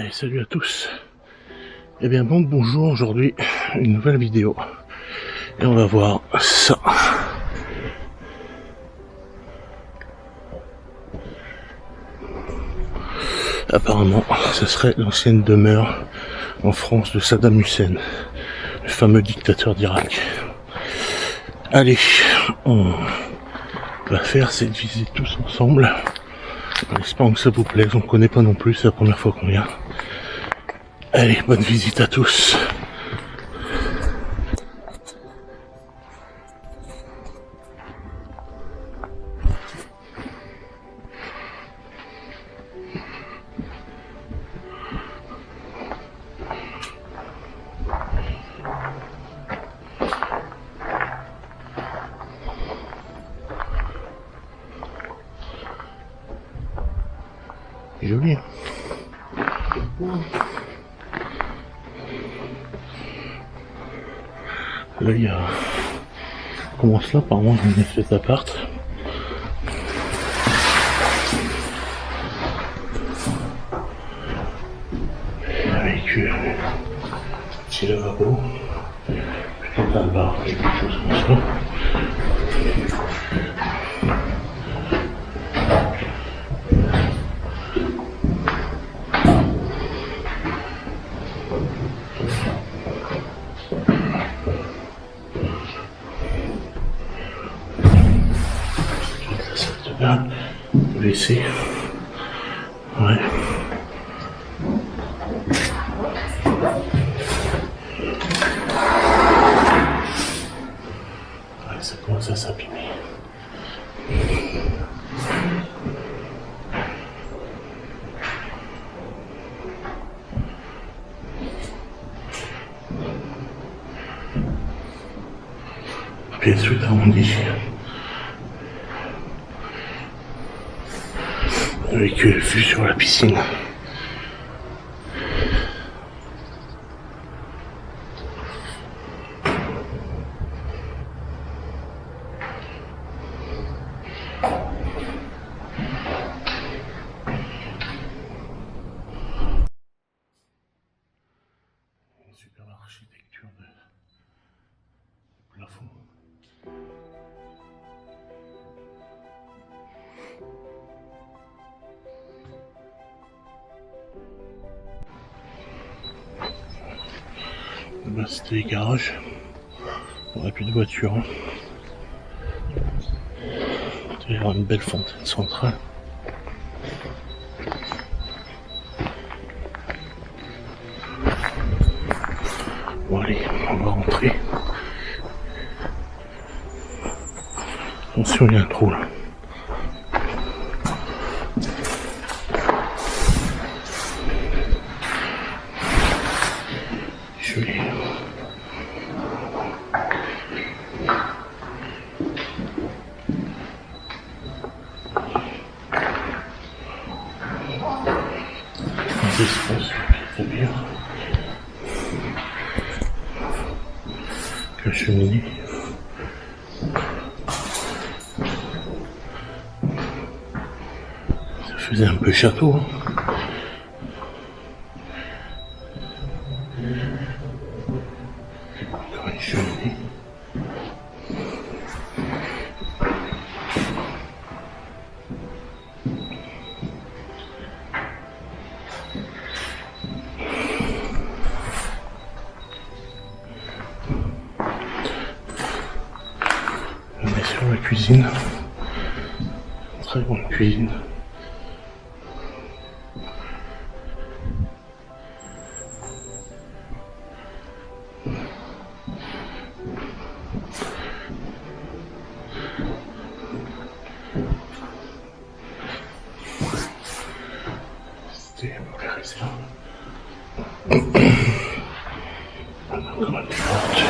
Allez, salut à tous. Eh bien bonjour, aujourd'hui une nouvelle vidéo et on va voir ça. Apparemment ce serait l'ancienne demeure en France de Saddam Hussein, le fameux dictateur d'Irak. Allez, on va faire cette visite tous ensemble en espérant que ça vous plaise. On ne connaît pas non plus, c'est la première fois qu'on vient. Allez, bonne visite à tous. Joli. Là il y a... commence là, apparemment il y a cet appart. Avec petit lavabo, plutôt un bar, quelque chose comme ça. WC. Ouais. Ouais, ça commence à s'abîmer. Pièce tout arrondie. Avec vue sur la piscine. Une super architecture de plafond. Là c'était les garages, on n'a plus de voiture. Il y aura une belle fontaine centrale. Bon allez, on va rentrer. Attention, il y a un trou là. Joli. Des espaces, c'est bien. La cheminée. Ça faisait un peu château. Hein. Encore une cheminée. La cuisine, très grande cuisine. C'était pour les réserves. Encore une porte.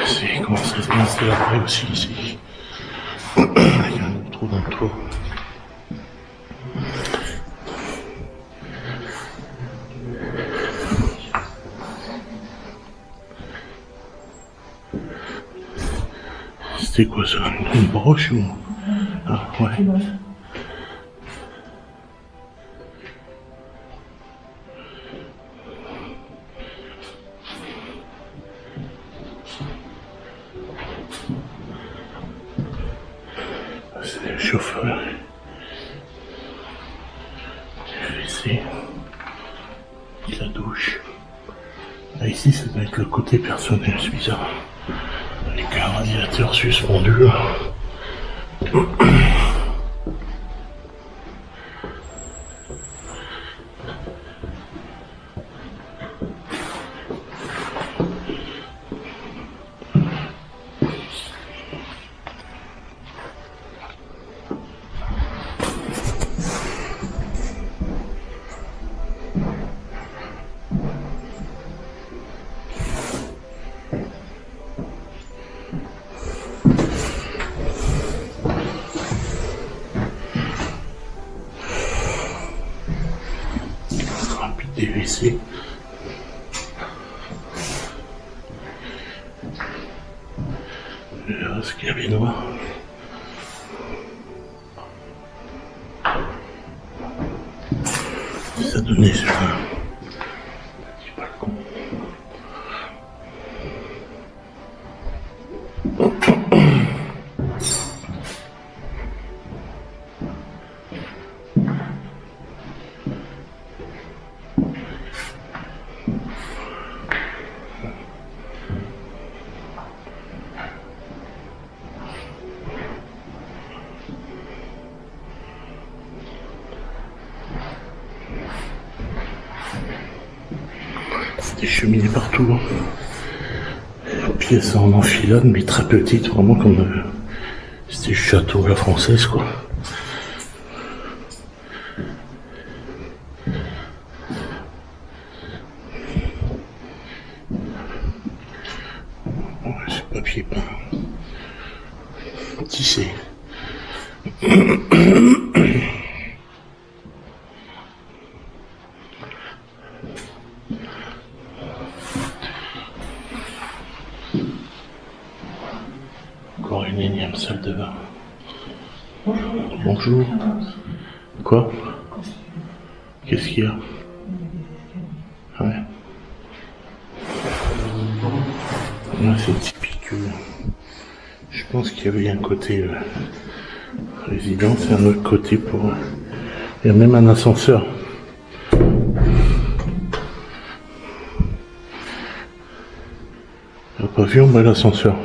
C'est comment ça se passe après aussi ici. Il y a un trou dans le toit. C'était quoi ça? Une broche ou... Ah ouais. C'est le chauffeur. Ici. La douche. Là, ici, ça doit être le côté personnel, c'est bizarre. Avec un radiateur suspendu. Des WC. Le reste cabinois. Ça donnait sur un petit balcon. Des cheminées partout. Pièces en enfilade, mais très petites, vraiment comme c'était le château à la française, quoi. Ouais, c'est papier peint. Tissé. Encore une énième salle de bain. Bonjour. Quoi? Qu'est-ce qu'il y a? Ouais. Là, c'est typique. Je pense qu'il y avait un côté résidence et un autre côté pour... Il y a même un ascenseur. On n'a pas vu en bas l'ascenseur.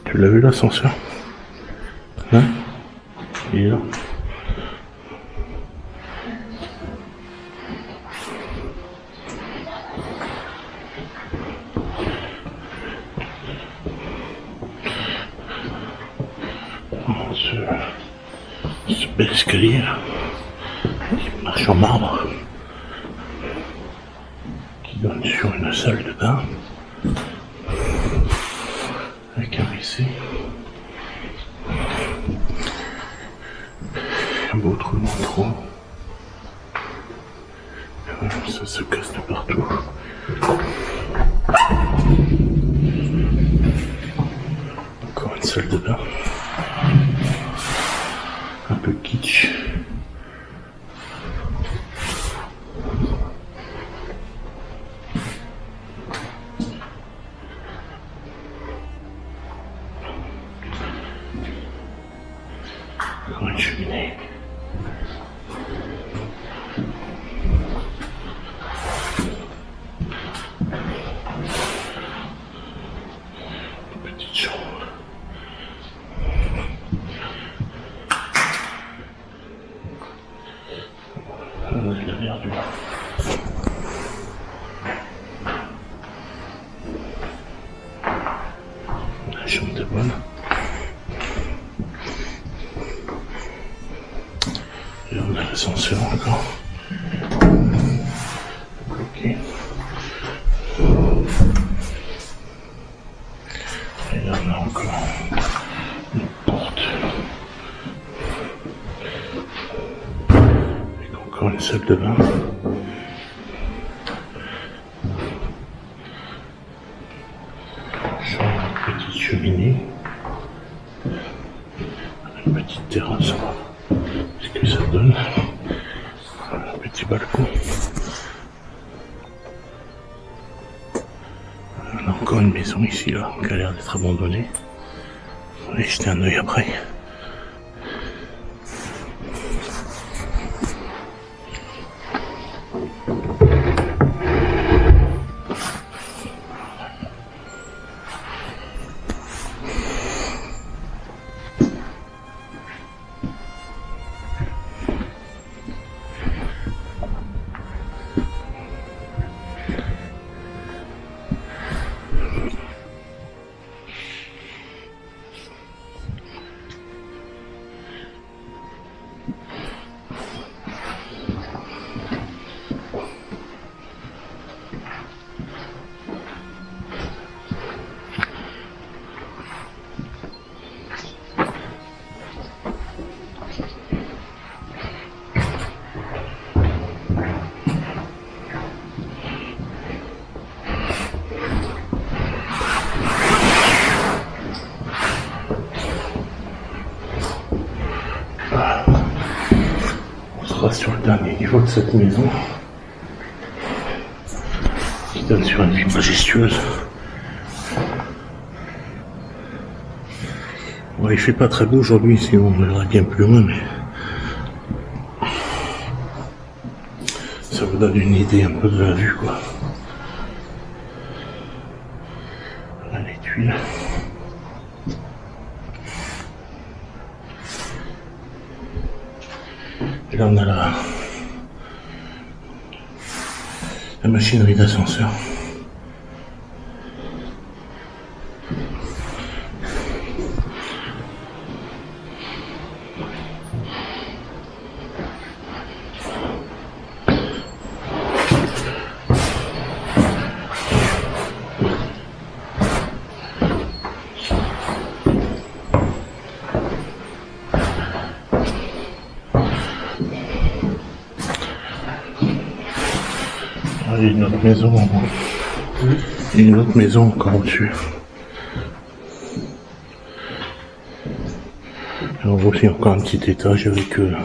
Tu l'as vu l'ascenseur? Hein? Il est là. Ce bel escalier qui marche en marbre, qui donne sur une salle de bain avec un WC, un beau trou dans le trou. Ça se casse de partout. Encore une salle de bain. Un peu kitsch. Encore une cheminée. Petite chambre. La verdure. La chambre est bonne. Et on a l'ascenseur encore. Bloqué. de bain. Petite cheminée. Une petite terrasse. Qu'est-ce que ça donne? Un petit balcon. On a encore une maison ici là, qui a l'air d'être abandonnée. On va y jeter un œil après. Sur le dernier niveau de cette maison qui donne sur une vue majestueuse. Bon, il fait pas très beau aujourd'hui, sinon on verra bien plus loin, mais ça vous donne une idée un peu de la vue, quoi. Voilà les tuiles. Et là on a la machinerie d'ascenseur. Il y a une autre maison en haut. Il y a une autre maison encore au-dessus. En haut, il y a encore un petit étage avec la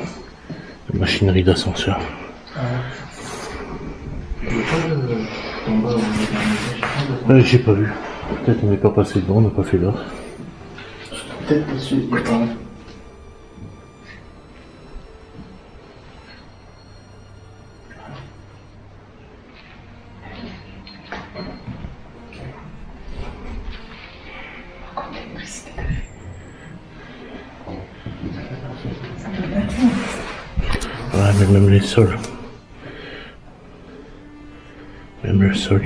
machinerie d'ascenseur. J'ai pas vu. Peut-être on n'est pas passé devant, on n'a pas fait l'heure. Peut-être dessus, il y a pas. Ouais, mais même les sols. Même le sol,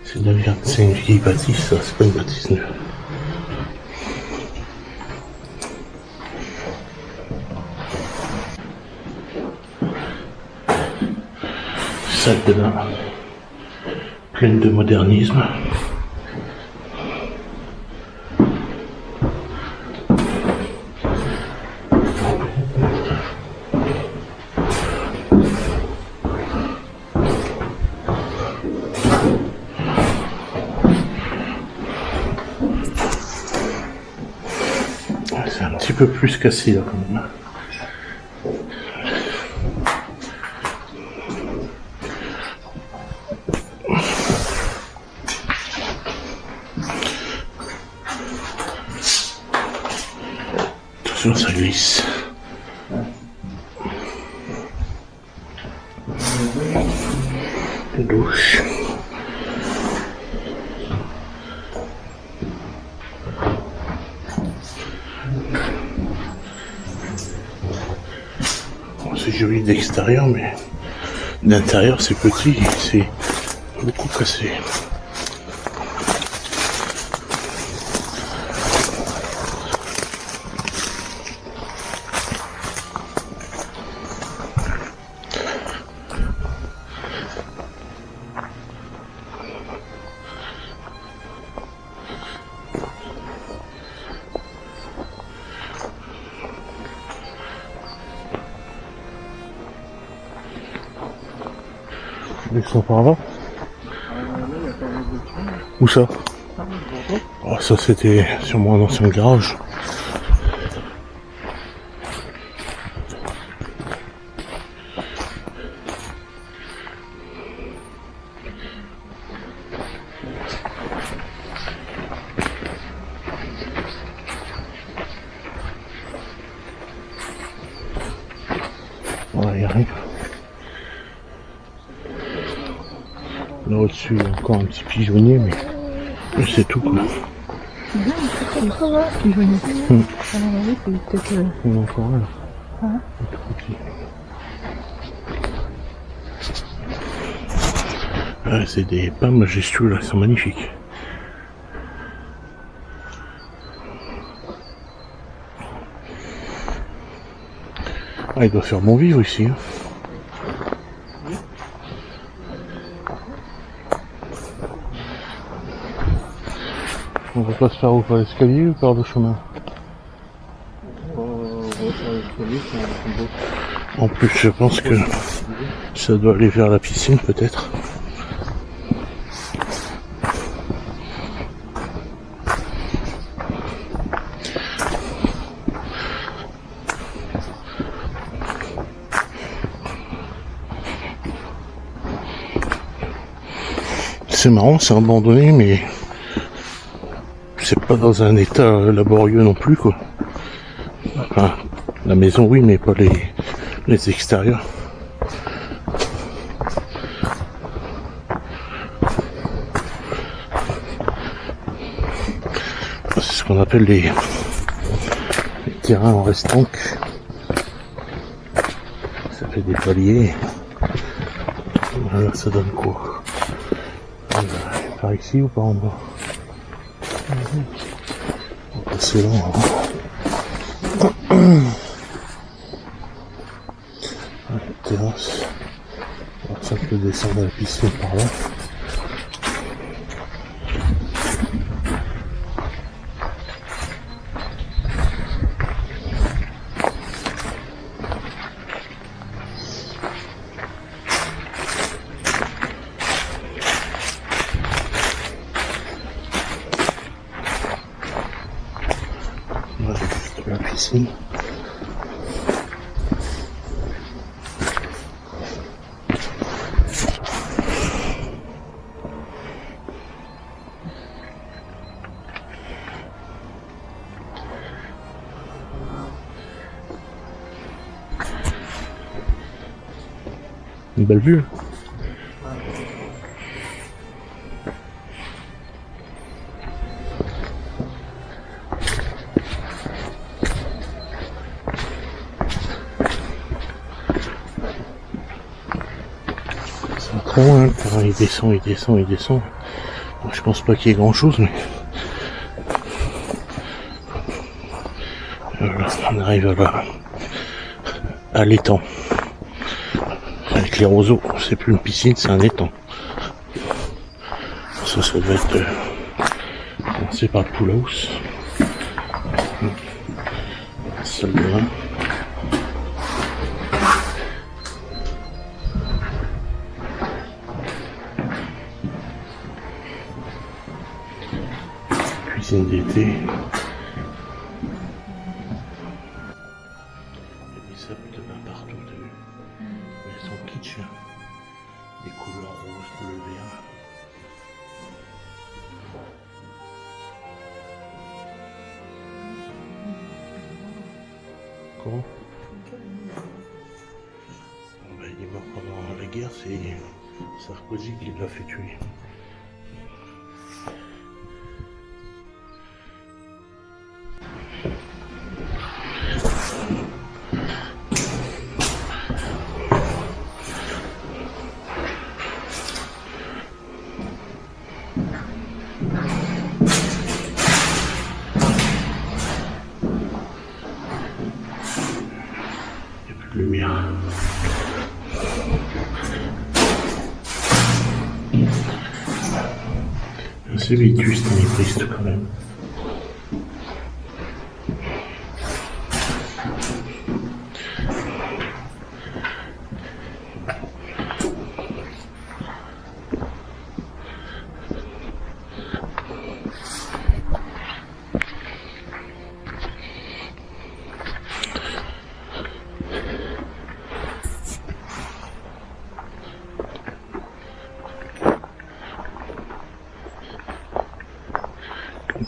c'est une vieille bâtisse, ça, c'est pas une bâtisse neuve. Salle de bain, pleine de modernisme. C'est un petit peu plus cassé là quand même. Attention, ça glisse. Douche. C'est joli d'extérieur, mais d'intérieur c'est petit, c'est beaucoup cassé. Ils sont par là. Où ça? Oh, ça c'était sûrement un ancien garage. Voilà, il n'y a rien. Là au-dessus, il y a encore un petit pigeonnier, mais c'est tout quoi. Il y en a encore un là. Un tout petit. Ah, c'est des pins majestueux là, ils sont magnifiques. Ah, il doit faire bon vivre ici. Hein. On va pas se faire où, par l'escalier ou par le chemin? En plus, je pense que ça doit aller vers la piscine peut-être. C'est marrant, c'est abandonné, mais c'est pas dans un état laborieux non plus quoi. Enfin, la maison oui, mais pas les extérieurs. C'est ce qu'on appelle les terrains en restanque. Ça fait des paliers. Voilà, ça donne quoi? Par ici ou par en bas? On va passer là. La terrasse. Alors ça peut descendre à la piscine par là. Voilà, juste la piscine. Une belle vue. Ça va très loin, le terrain, il descend, il descend, il descend. Bon, je pense pas qu'il y ait grand chose, mais voilà, on arrive à l'étang. Avec les roseaux, c'est plus une piscine, c'est un étang. Ça doit être commencé par le pool house. Salle de bain. Cuisine d'été. Il y a des sables de bain partout, t'as vu? Mais elles sont kitsch. Des couleurs roses, bleu, vert. Comment? Ben, il est mort pendant la guerre, c'est Sarkozy qui l'a fait tuer. Lumière. C'est vétuste, mais triste quand même.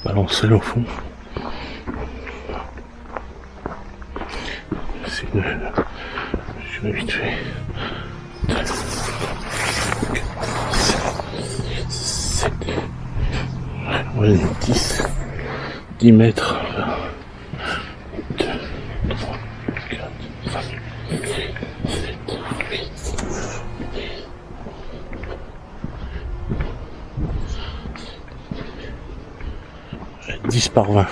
Balancer au fond. C'est de... Je vais vite fait. 7. Ouais, 10 mètres. 2, 3, 4, 5, 6, 7, 8. 10 par 20.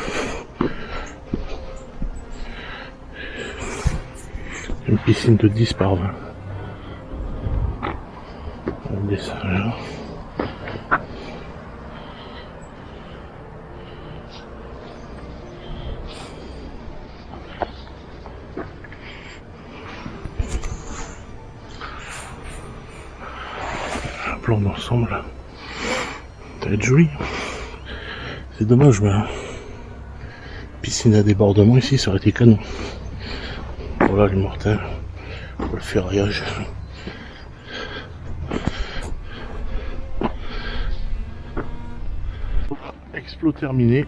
Une piscine de 10 par 20. On descend là. Un plan d'ensemble. Ça va être joli. C'est dommage, mais piscine à débordement ici, ça aurait été canon. Voilà les mortels, le ferraillage. Explo terminé.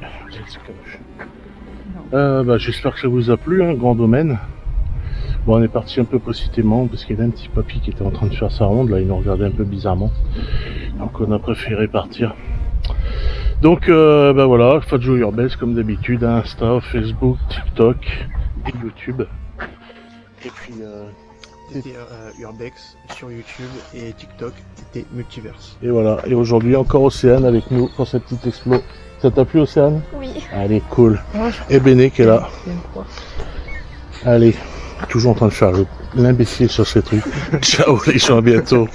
J'espère que ça vous a plu, hein, grand domaine. Bon, on est parti un peu précipitamment parce qu'il y avait un petit papy qui était en train de faire sa ronde, là il nous regardait un peu bizarrement. Donc on a préféré partir. Donc voilà, Fadjo Urbex comme d'habitude, Insta, Facebook, TikTok et YouTube. Et puis C'était Urbex sur YouTube et TikTok, c'était Multiverse. et voilà. Et aujourd'hui encore Océane avec nous pour cette petite explo. Ça t'a plu Océane? Oui. Allez, cool. Et Béné qui est là. Allez, toujours en train de faire l'imbécile sur ces trucs. Ciao les gens, à bientôt.